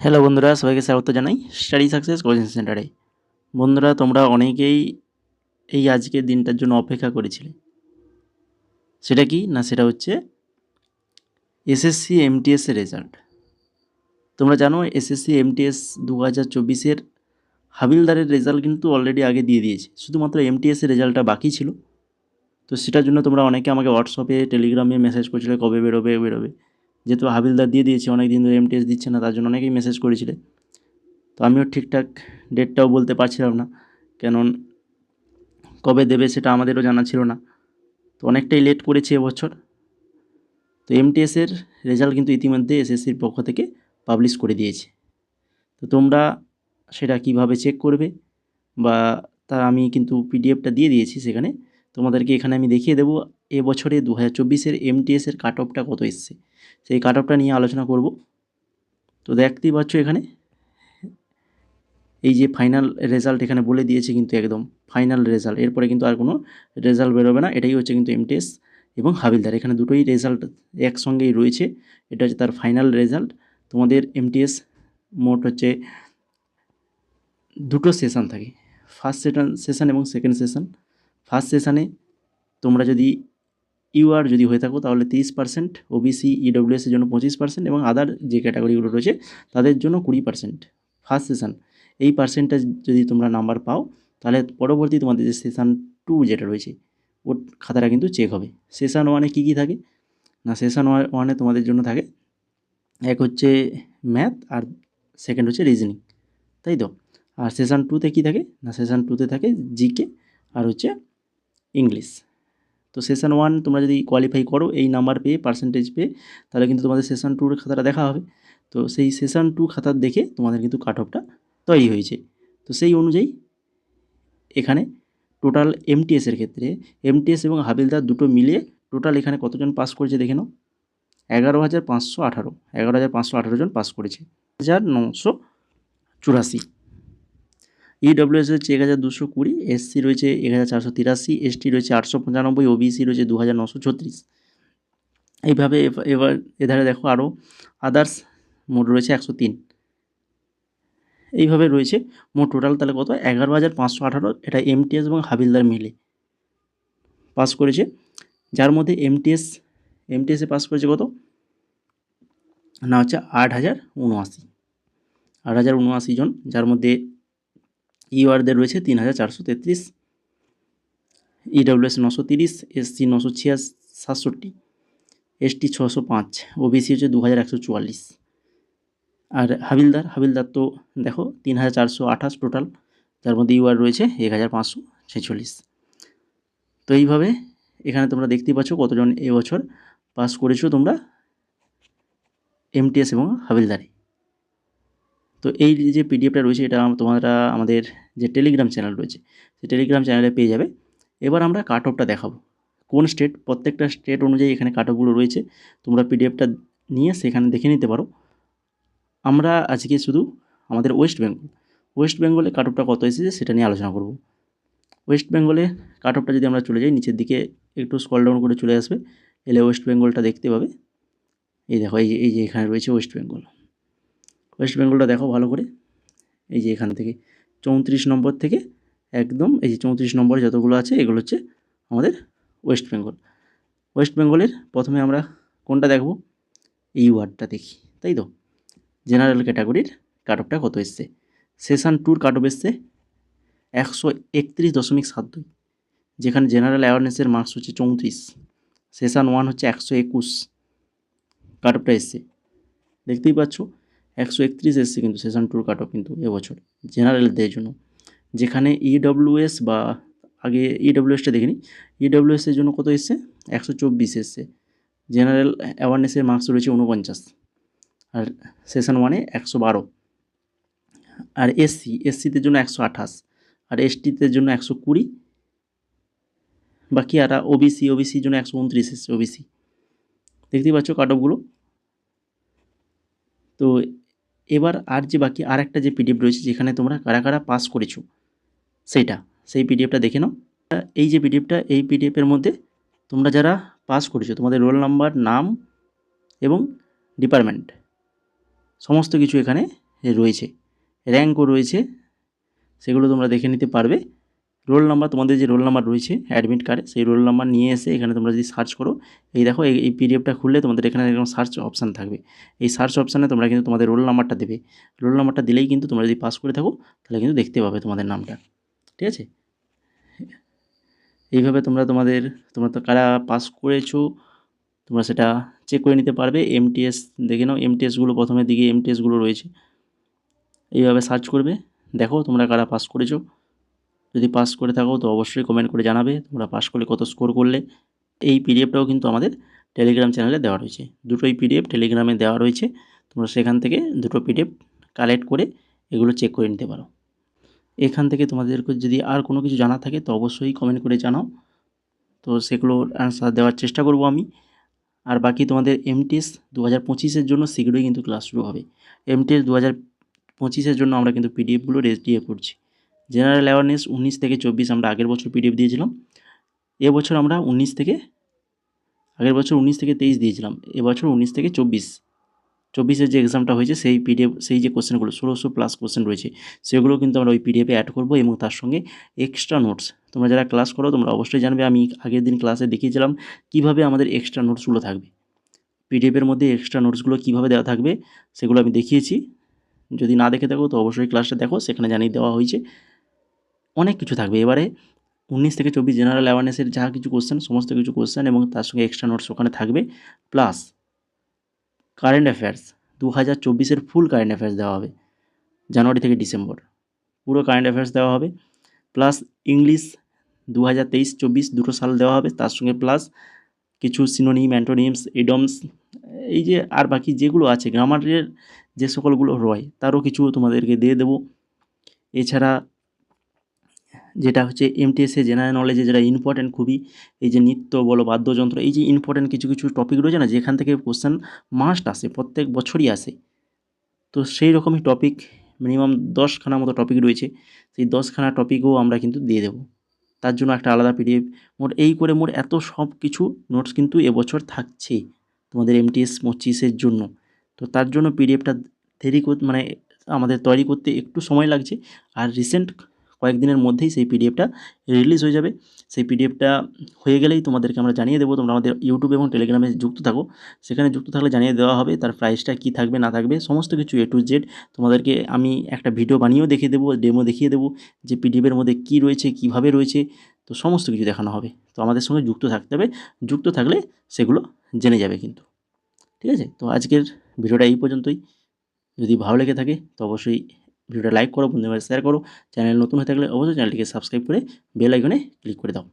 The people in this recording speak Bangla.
হ্যালো বন্ধুরা, সবাইকে স্বাগত জানাই স্টাডি সাকসেস কোচিং সেন্টারে। বন্ধুরা, তোমরা অনেকেই এই আজকের দিনটার জন্য অপেক্ষা করেছিলে। সেটা কি না, সেটা হচ্ছে এসএসসি এমটিএস এর রেজাল্ট। তোমরা জানো এসএসসি এমটিএস 2024-এর হাবিলদারের রেজাল্ট কিন্তু অলরেডি আগে দিয়ে দিয়েছে, শুধুমাত্র এমটিএস এর রেজাল্টটা বাকি ছিল। তো সেটার জন্য তোমরা অনেকে আমাকে হোয়াটসঅ্যাপে টেলিগ্রামে মেসেজ করেছিলে কবে বেরোবে। যেহেতু হাবিলদার দিয়ে দিয়েছে, অনেক দিন ধরে এমটিএস দিচ্ছে না, তার জন্য অনেকেই মেসেজ করেছিলে। তো আমিও ঠিকঠাক ডেটটাও বলতে পারছিলাম না, কেন কবে দেবে সেটা আমাদেরও জানা ছিল না। তো অনেকটাই লেট করেছে এবছর। তো এমটিএসের রেজাল্ট কিন্তু ইতিমধ্যে এসএসসির পক্ষ থেকে পাবলিশ করে দিয়েছে। তো তোমরা সেটা কিভাবে চেক করবে বা তা আমি কিন্তু পিডিএফটা দিয়ে দিয়েছি, সেখানে তোমাদেরকে এখানে আমি দেখিয়ে দেবো এবছরে 2024-এর এমটিএসের কাট অফটা কত এসছে, সেই কাট অফটা নিয়ে আলোচনা করব। তো দেখতেই পাচ্ছ এখানে এই যে ফাইনাল রেজাল্ট এখানে বলে দিয়েছে, কিন্তু একদম ফাইনাল রেজাল্ট, এরপরে কিন্তু আর কোনো রেজাল্ট বেরোবে না। এটাই হচ্ছে কিন্তু এমটিএস এবং হাবিলদার, এখানে দুটোই রেজাল্ট একসঙ্গেই রয়েছে। এটা হচ্ছে তার ফাইনাল রেজাল্ট। তোমাদের এমটিএস মোট হচ্ছে দুটো সেশন থাকে, ফার্স্ট সেশন এবং সেকেন্ড সেশন। ফার্স্ট সেশনে তোমরা যদি ইউআর যদি হয়ে থাকো তাহলে 30%, ওবিসি ইডব্লিউএস এর জন্য 25% এবং আদার যে ক্যাটাগরিগুলো রয়েছে তাদের জন্য 20% ফার্স্ট সেশন। এই পার্সেন্টেজ যদি তোমরা নাম্বার পাও তাহলে পরবর্তী তোমাদের যে সেশন 2 যেটা রয়েছে ওর খাতাটা কিন্তু চেক হবে। সেশন 1-এ কী কী থাকে না, সেশন 1-এ তোমাদের জন্য থাকে এক হচ্ছে ম্যাথ আর সেকেন্ড হচ্ছে রিজনিং, তাই তো। আর সেশন 2-তে কী থাকে না, সেশন 2-তে থাকে জিকে আর হচ্ছে ইংলিশ। তো সেশন 1 তোমরা যদি কোয়ালিফাই করো এই নাম্বার পেয়ে, পার্সেন্টেজ পেয়ে, তাহলে কিন্তু তোমাদের সেশন 2-র খাতাটা দেখা হবে। তো সেই সেশন 2 খাতা দেখে তোমাদের কিন্তু কাট অফটা তৈরি হয়েছে। তো সেই অনুযায়ী এখানে টোটাল এমটিএসের ক্ষেত্রে এমটিএস এবং হাবিলদার দুটো মিলিয়ে টোটাল এখানে কতজন পাস করেছে দেখে নাও। 11,518, 11,518 জন পাস করেছে। 1,984। ইডব্লিউএস হচ্ছে 1,220, এসসি রয়েছে 1,483, এসটি রয়েছে 895, ওবিসি রয়েছে 2,936। এইভাবে এবার এধারে দেখো আরও আদার্স মোট রয়েছে 103। এইভাবে রয়েছে মোট টোটাল তাহলে কত, 11,518। এটা এমটিএস এবং হাবিলদার মিলে পাস করেছে, যার মধ্যে এমটিএসে পাস করেছে কত না হচ্ছে 8,079 জন, যার মধ্যে ইউআরদের রয়েছে 3,433, ইডব্লিউএস 930, এসসি 967, এসটি 605, ওবিসি হচ্ছে 2,144। আর হাবিলদার তো দেখো 3,428 টোটাল, যার মধ্যে ইউআর রয়েছে 1,546। তো এইভাবে এখানে তোমরা দেখতেই পাচ্ছ কতজন এবছর পাস করেছো তোমরা এমটিএস এবং হাবিলদারে। তো এই যে পিডিএফটা রয়েছে এটা তোমরা আমাদের যে টেলিগ্রাম চ্যানেল রয়েছে সেই টেলিগ্রাম চ্যানেলে পেয়ে যাবে। এবার আমরা কাট অফটা দেখাবো, কোন স্টেট, প্রত্যেকটা স্টেট অনুযায়ী এখানে কাট অফগুলো রয়েছে, তোমরা পিডিএফটা নিয়ে সেখানে দেখে নিতে পারো। আমরা আজকে শুধু আমাদের ওয়েস্ট বেঙ্গলে কাট অফটা কত এসেছে সেটা নিয়ে আলোচনা করব। ওয়েস্ট বেঙ্গলে কাট অফটা যদি আমরা চলে যাই নিচের দিকে একটু স্ক্রল ডাউন করে চলে আসবে, এলে ওয়েস্ট বেঙ্গলটা দেখতে পাবে। এই দেখো এই যে এখানে রয়েছে ওয়েস্ট বেঙ্গলটা দেখো ভালো করে। এই যে এখান থেকে 34 নম্বর থেকে একদম এই যে 34 নম্বরে যতগুলো আছে এগুলো হচ্ছে আমাদের ওয়েস্ট বেঙ্গলের প্রথমে আমরা কোনটা দেখব, এই ওয়ার্ডটা দেখি, তাই তো। জেনারেল ক্যাটাগরির কাট অফটা কত এসছে, সেশন 2-র কাট অফ এসছে 131.72, যেখানে জেনারেল অ্যাওয়ারনেসের মার্কস হচ্ছে 34, সেশন 1 হচ্ছে 121 কাট অফটা এসছে। দেখতেই পাচ্ছ 131 এসছে কিন্তু সেশন 2-র কাট অফ কিন্তু এবছর জেনারেলদের জন্য, যেখানে ইডব্লিউএস বা আগে ইডব্লিউএসটা দেখিনি, ইডব্লিউএসের জন্য কত এসছে 124 এসছে। জেনারেল অ্যাওয়ারনেসের মার্কস রয়েছে 49, আর সেশন 1-এ 112। আর এসসিতে জন্য 128, আর এসটিতে জন্য 120, বাকি আর ওবিসির জন্য 129 এসছে ওবিসি। দেখতেই পাচ্ছ কাট অফগুলো। তো এবার আর যে বাকি আর একটা যে পিডিএফ রয়েছে যেখানে তোমরা কারা কারা পাস করেছো সেই পিডিএফটা দেখে নাও। এই যে পিডিএফটা, এই পিডিএফের মধ্যে তোমরা যারা পাস করেছো তোমাদের রোল নাম্বার, নাম এবং ডিপার্টমেন্ট সমস্ত কিছু এখানে রয়েছে, র্যাঙ্কও রয়েছে, সেগুলো তোমরা দেখে নিতে পারবে। রোল নাম্বার, তোমাদের যে রোল নাম্বার রয়েছে অ্যাডমিট কার্ডে, সেই রোল নাম্বার নিয়ে এসে এখানে তোমরা যদি সার্চ করো, এই দেখো এই পিডিএফটা খুললে তোমাদের এখানে এরকম সার্চ অপশান থাকবে। এই সার্চ অপশানে তোমরা কিন্তু তোমাদের রোল নাম্বারটা দেবে। রোল নাম্বারটা দিলেই কিন্তু তোমরা যদি পাস করে থাকো তাহলে কিন্তু দেখতে পাবে তোমাদের নামটা। ঠিক আছে, এইভাবে তোমরা তো কারা পাস করেছো তোমরা সেটা চেক করে নিতে পারবে। এমটিএস দেখে নাও, এমটিএসগুলো প্রথমের দিকে এমটিএসগুলো রয়েছে, এইভাবে সার্চ করবে, দেখো তোমরা কারা পাস করেছো। যদি পাস করে থাকো তো অবশ্যই কমেন্ট করে জানাবে তোমরা পাস করলে কত স্কোর করলে। এই পিডিএফটাও কিন্তু আমাদের টেলিগ্রাম চ্যানেলে দেওয়া রয়েছে, দুটোই পিডিএফ টেলিগ্রামে দেওয়া রয়েছে, তোমরা সেখান থেকে দুটো পিডিএফ কালেক্ট করে এগুলো চেক করে নিতে পারো। এখান থেকে তোমাদেরকে যদি আর কোনো কিছু জানা থাকে তো অবশ্যই কমেন্ট করে জানাও, তো সেগুলোর অ্যান্সার দেওয়ার চেষ্টা করব আমি। আর বাকি তোমাদের এমটিএস 2025-এর জন্য শীঘ্রই কিন্তু ক্লাস শুরু হবে। এমটিএস 2025-এর জন্য আমরা কিন্তু পিডিএফগুলো রেডি করছি। জেনারেল অ্যাওয়ারনেস 19 থেকে 24 আমরা আগের বছর পিডিএফ দিয়েছিলাম, এবছর আমরা 19 থেকে 23 দিয়েছিলাম, এবছর 19 থেকে 24-এর যে এক্সামটা হয়েছে সেই পিডিএফ, সেই যে কোশ্চেনগুলো 1600+ কোশ্চেন রয়েছে সেগুলো কিন্তু আমরা ওই পিডিএফে অ্যাড করবো, এবং তার সঙ্গে এক্সট্রা নোটস। তোমরা যারা ক্লাস করো তোমরা অবশ্যই জানবে, আমি আগের দিন ক্লাসে দেখিয়েছিলাম কীভাবে আমাদের এক্সট্রা নোটসগুলো থাকবে, পিডিএফের মধ্যে এক্সট্রা নোটসগুলো কীভাবে দেওয়া থাকবে সেগুলো আমি দেখিয়েছি। যদি না দেখে থাকো তো অবশ্যই ক্লাসটা দেখো, সেখানে জানিয়ে দেওয়া হয়েছে। অনেক কিছু থাকবে এবারে 19 থেকে 24 জেনারেল অ্যাওয়ারনেসের যা কিছু কোশ্চেন, সমস্ত কিছু কোশ্চেন এবং তার সঙ্গে এক্সট্রা নোটস ওখানে থাকবে, প্লাস কারেন্ট অ্যাফেয়ার্স 2024-এর ফুল কারেন্ট অ্যাফেয়ার্স দেওয়া হবে, জানুয়ারি থেকে ডিসেম্বর পুরো কারেন্ট অ্যাফেয়ার্স দেওয়া হবে, প্লাস ইংলিশ 2023-24 দুটো সাল দেওয়া হবে, তার সঙ্গে প্লাস কিছু সিনোনিম, অ্যান্টোনিমস, ইডমস, এই যে আর বাকি যেগুলো আছে গ্রামারের যে সকলগুলো রয় তারও কিছু তোমাদেরকে দিয়ে দেবো। এছাড়া যেটা হচ্ছে এমটিএসে জেনারেল নলেজে যেটা ইম্পর্ট্যান্ট খুবই, এই যে নৃত্য বলো, বাদ্যযন্ত্র, এই যে ইম্পর্ট্যান্ট কিছু কিছু টপিক রয়েছে না যেখান থেকে কোশ্চেন মাস্ট আসে, প্রত্যেক বছরই আসে, তো সেই রকমই টপিক মিনিমাম 10খানা মতো টপিক রয়েছে, সেই 10খানা টপিকও আমরা কিন্তু দিয়ে দেবো, তার জন্য একটা আলাদা পিডিএফ। মোট এত সব কিছু নোটস কিন্তু এবছর থাকছে তোমাদের এমটিএস 25-এর জন্য। তো তার জন্য পিডিএফটা মানে আমাদের তৈরি করতে একটু সময় লাগছে, আর রিসেন্ট কয়েকদিনের মধ্যেই সেই পিডিএফটা রিলিজ হয়ে যাবে। সেই পিডিএফটা হয়ে গেলেই তোমাদেরকে আমরা জানিয়ে দেবো, তোমরা আমাদের ইউটিউব এবং টেলিগ্রামে যুক্ত থাকো, সেখানে যুক্ত থাকলে জানিয়ে দেওয়া হবে তার প্রাইসটা কী থাকবে না থাকবে, সমস্ত কিছু A to Z তোমাদেরকে আমি একটা ভিডিও বানিয়েও দেখিয়ে দেবো, ডেমো দেখিয়ে দেবো যে পিডিএফের মধ্যে কী রয়েছে, কীভাবে রয়েছে, তো সমস্ত কিছু দেখানো হবে। তো আমাদের সঙ্গে যুক্ত থাকতে হবে, যুক্ত থাকলে সেগুলো জেনে যাবে কিন্তু। ঠিক আছে, তো আজকের ভিডিওটা এই পর্যন্তই। যদি ভালো লেগে থাকে তো অবশ্যই ভিডিওটা লাইক করো, বন্ধুদের শেয়ার করো, চ্যানেল নতুন হয়ে থাকলে অবশ্যই চ্যানেলটিকে সাবস্ক্রাইব করে বেল আইকনে ক্লিক করে দাও।